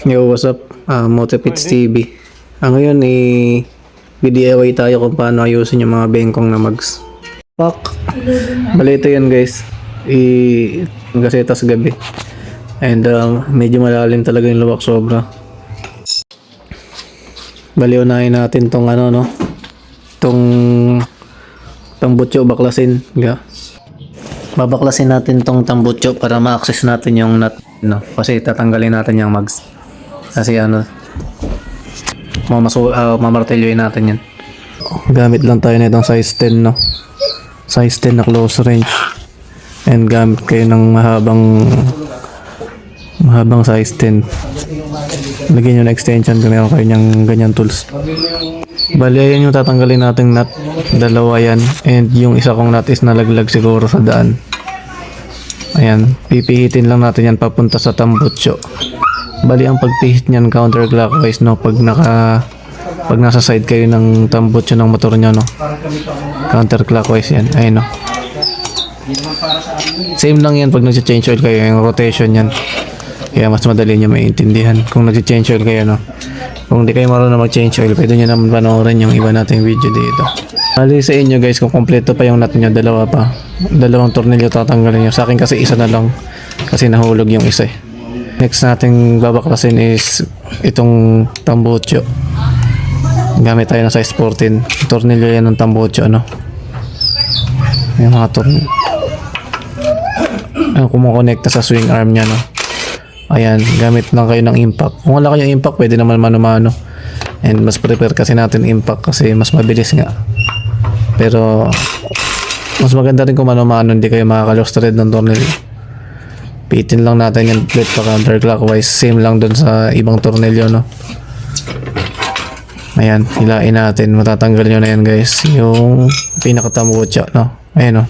Yo, what's up? Motopits TV. Ngayon DIY tayo kung paano ayusin yung mga bengkong na mags. Fuck. Bali ito yan guys. Kasi tas gabi. And medyo malalim talaga yung luwak sobra. Bali unahin natin tong tong tambutso baklasin. Babaklasin natin tong tambutso para ma-access natin yung nut. Kasi tatanggalin natin yung mags. Kasi mamartilyoin natin yan. Gamit lang tayo na itong size 10 size 10 na close range. And gamit kayo ng mahabang size 10. Lagyan nyo na extension kung meron kayo ng ganyan tools. Bali ayan yung tatanggalin natin nut. Dalawa yan. And yung isa kong nut is nalaglag siguro sa daan. Ayan, pipihitin lang natin yan papunta sa tambutso. Bali ang pagpihit niyan counterclockwise pag nasa side kayo ng tambutso ng motor niyo counterclockwise yan. Ayun Same lang yan pag nag-change oil kayo, yung rotation yan. Kaya mas madali niyo maintindihan kung nag-change oil kayo Kung di kayo marunong mag-change oil, pwede niyo naman panoorin yung iba nating video dito. Bali sa inyo guys, kung kompleto pa yung nut niyo, dalawang tornilyo tatanggalin niyo. Sa akin kasi isa na lang kasi nahulog yung isa. Next nating babaklasin is itong tambutso. Gamit tayo ng size 14. Tornilyo yan ng tambutso yung mga tornilyo kumukonekta sa swing arm niya Ayan, gamit lang kayo ng impact. Kung wala kayong impact, pwede naman mano-mano. And mas prepare kasi natin impact kasi mas mabilis nga. Pero mas maganda rin kung mano-mano, hindi kayo makaka-lost thread ng tornilyo. Pitin lang natin yung plate pa counterclockwise. Same lang dun sa ibang tornilyo Ayan, hilain natin. Matatanggal nyo na yan guys. Yung pinakatambucha Ayan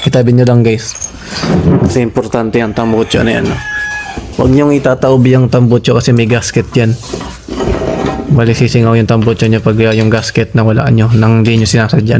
Itabi nyo lang guys. Kasi importante yung tambucha na yan Huwag nyong itataubi yung tambutso kasi may gasket yan. Bali sisingaw yung tambutso nyo pag yung gasket na wala nyo nang hindi nyo sinasadya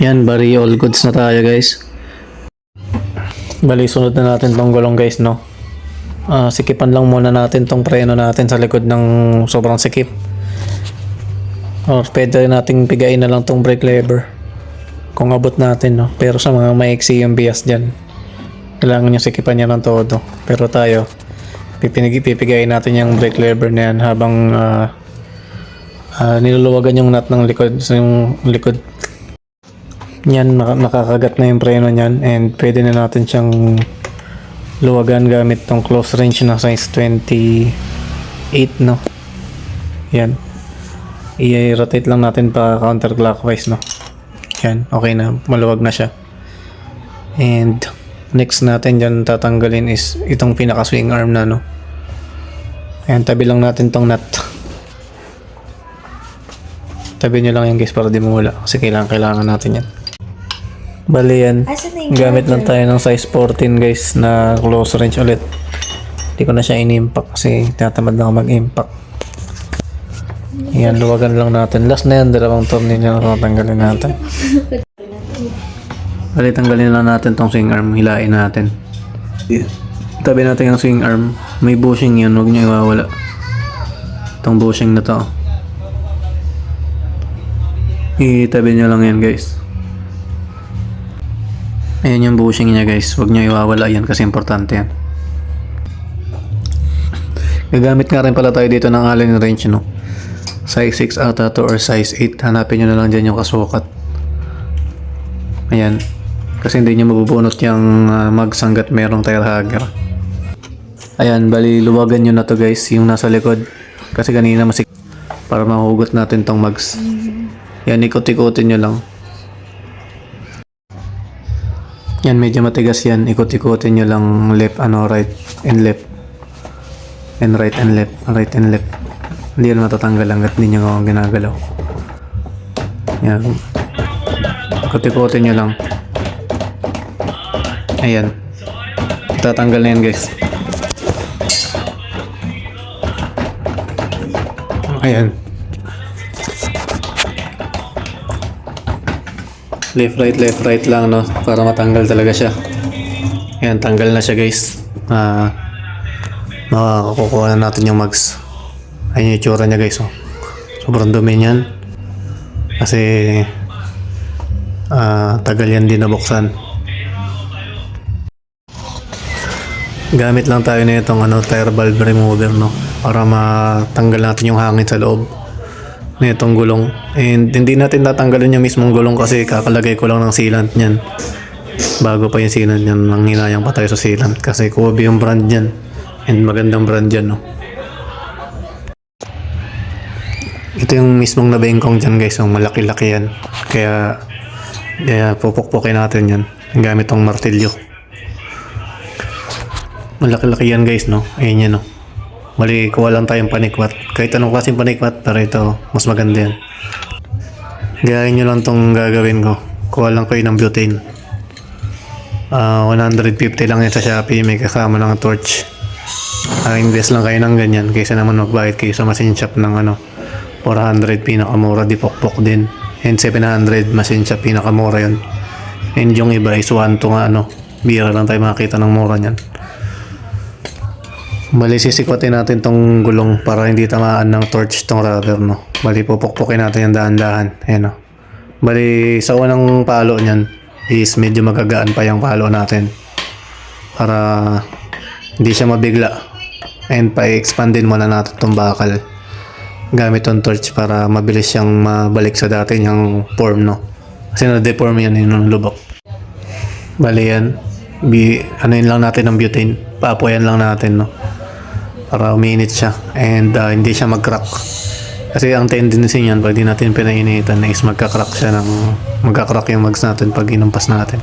Yan, bali all goods na tayo guys. Bali sunod na natin tong gulong guys sikipan lang muna natin tong preno natin sa likod ng sobrang sikip. Or pwede nating pigain na lang tong brake lever kung abot natin pero sa mga maiksi yung bias dyan, kailangan nyo sikipan niya ng todo. Pero tayo, pipigayin natin yung brake lever na yan habang niluluwagan yung nut ng likod. So yung likod yan, nakakagat na yung preno nyan. And pwede na natin siyang luwagan gamit tong close range na size 28 Yan. I-rotate lang natin pa counterclockwise Yan, okay na. Maluwag na siya. And next natin dyan tatanggalin is itong pinaka swing arm na Ayan, tabi lang natin tong nut. Tabi nyo lang yan guys para di mawala kasi kailangan natin yan. Bali yan, gamit lang tayo ng size 14 guys na close range ulit. Hindi ko na siya in-impact kasi tinatamad na ako mag-impact. Ayan, luwagan lang natin. Last na yan, dalawang tornilyo na tatanggalin natin. Bali, tanggalin lang natin tong swing arm. Hilain natin. Tabi natin yung swing arm. May bushing yan. Huwag nyo iwawala. Itong bushing na to. Itabi nyo lang yan guys. Ayan yung bushing niya guys. Huwag nyo iwawala yan kasi importante yan. Gagamit nga rin pala tayo dito ng Allen wrench Size 6 ata to or size 8. Hanapin nyo na lang dyan yung kasukat. Ayan. Kasi hindi nyo mabubunot yung magsanggat merong tire hugger. Ayan, bali luwagan nyo na to guys, yung nasa likod. Kasi kanina para mahugot natin tong mags. Yan, ikot-ikotin nyo lang. Yan, medyo matigas yan. Ikot-ikotin nyo lang left, right and left. And right and left, right and left. Hindi yan matatanggal hanggat hindi nyo ginagalaw. Yan. Ikot-ikotin nyo lang. Ayan. Tatanggal na yan guys. Ayan. Left right lang para matanggal talaga siya. Ayan, tanggal na siya guys. Makakukuha na natin yung mags. Ayun yung itsura niya guys, oh. Sobrang dumi niyan. Kasi tagal yan din nabuksan. Gamit lang tayo na itong tire valve remover, no, para matanggal natin yung hangin sa loob nitong gulong. And hindi natin tatanggalin yung mismong gulong kasi kakalagay ko lang ng sealant niyan. Bago pa yung sealant niyan, nang hinayang pa tayo sa sealant kasi Kobe yung brand niyan. And magandang brand yan, no. Ito yung mismong nabengkong dyan guys, yung malaki-laki yan. Kaya pupukpukin natin yan gamit tong martilyo. Malaki-laki yan guys, no. Ayun yan, no. Bali, kuha lang tayong panikwat. Kahit anong klaseng panikwat, pero ito, mas maganda yan. Gayahin nyo lang tong gagawin ko. Kuha lang kayo ng butane. 150 lang yan sa Shopee. May kasama ng torch. Invest lang kayo ng ganyan. Kaysa naman magbayad kayo sa machine shop ng 400, pinakamura. Di pokpok din. And 700, machine shop, pinakamura yun. And yung iba is 1 to nga, bira lang tayo makakita ng mura nyan. Bali, sisikwatin natin tong gulong para hindi tamaan ng torch tong rubber, no. Bali, pupukpukin natin yung dahan-dahan. Ayan, no. Bali, sa unang palo nyan is medyo magagaan pa yung palo natin para hindi siya mabigla. And pa-expandin muna natin tong bakal gamit tong torch para mabilis siyang mabalik sa dati niyang form, no. Kasi na-deform yan yung lubok. Bali yan, yun lang natin ng butane. Paapoyan lang natin, no, para uminit siya and hindi siya mag-crack. Kasi ang tendency niyan pag di natin pinainitan is magka-crack yung mags natin pag inumpas natin.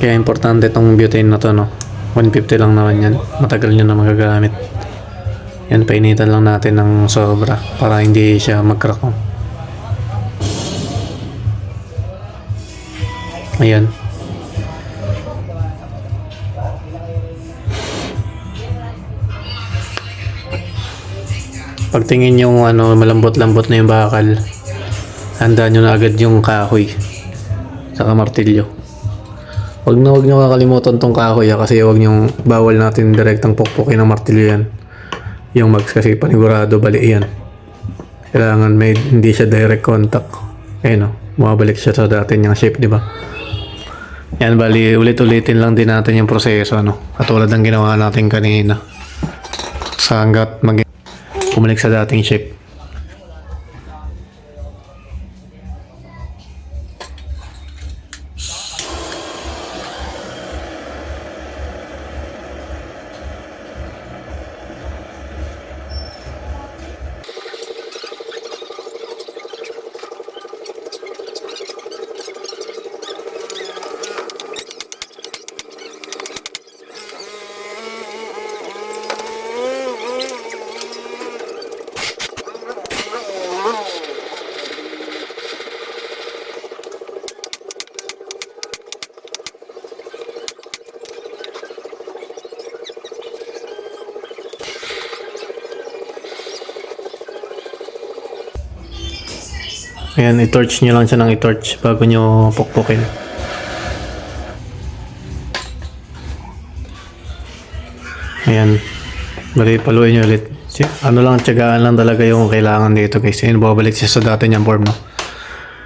Kaya importante tong butane na to, no. 150 lang naman yan. Matagal nyo na magagamit. Yan, painitan lang natin ng sobra para hindi siya mag-crack. Ayan. Pagtingin yung malambot-lambot na yung bakal, handa nyo na agad yung kahoy saka martilyo. Huwag nyo kakalimutan tong kahoy kasi bawal natin direktang pukpukin ng martilyo yan. Yung mags kasi panigurado bali yan. Kailangan hindi siya direct contact. Ayun, bumabalik siya sa dati niyang shape, di ba? Yan, bali ulit-ulitin lang din natin yung proseso, katulad ng ginawa natin kanina. Sa hanggat bumalik sa dating shape. Ayan, i-torch nyo lang siya ng i-torch bago nyo pukpukin. Ayan, bali paluin nyo ulit. Tiyagaan lang talaga yung kailangan dito guys. Ayan, babalik siya sa dati niyang form, no.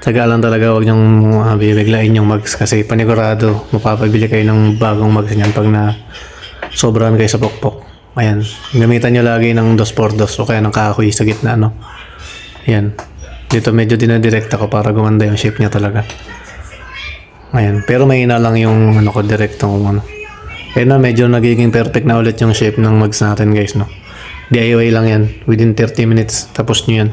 Tiyagaan lang talaga, huwag nyong bibiglain yung mags kasi panigurado mapapabili kayo ng bagong mags niyan pag na sobrahan kayo sa pukpok. Ayan, gamitan nyo lagi ng 2x2 o kaya ng kahoy sa gitna, no. Ayan. Dito medyo dinadirect ako para gumanda yung shape niya talaga. Ayan. Pero mahina lang yung ko direktong Kaya na medyo nagiging perfect na ulit yung shape ng mags natin guys, no. DIY lang yan. Within 30 minutes tapos nyo yan.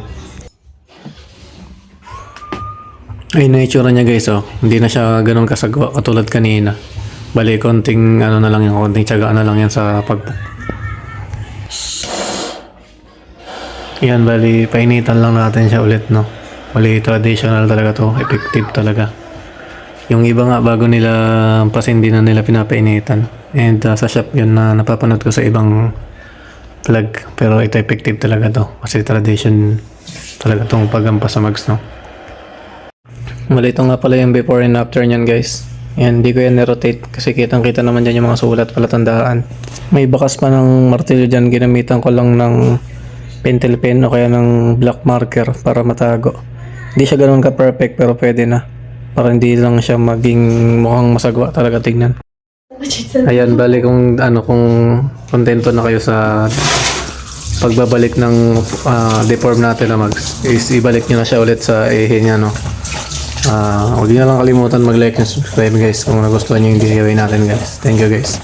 Ayun na itsura niya guys, oh. Hindi na siya ganun kasagwa katulad kanina. Bali konting na lang yan, konting tiyaga na lang yan sa pagpuk. Yan, bali painitan lang natin siya ulit, no. Bali traditional talaga to, effective talaga. Yung iba nga bago nila pasin din na nila pinapainitan. And sa shop yun na napapanood ko sa ibang vlog. Pero ito effective talaga to kasi tradition talaga tong paggampas sa mags, no. Bali ito nga pala yung before and after nyan guys. Yan, hindi ko yan rotate kasi kitang-kita naman dyan yung mga sulat palatandaan. May bakas pa ng martilyo dyan, ginamitan ko lang ng pentel pen o kaya ng black marker para matago. Hindi siya ganoon ka-perfect pero pwede na. Para hindi lang siya maging mukhang masagwa talaga tignan. Ayan, bali kung kontento na kayo sa pagbabalik ng deform natin na is ibalik nyo na siya ulit sa ehe niya, no? Huwag nyo na lang kalimutan mag-like and subscribe guys kung nagustuhan nyo yung gagawin natin guys. Thank you guys.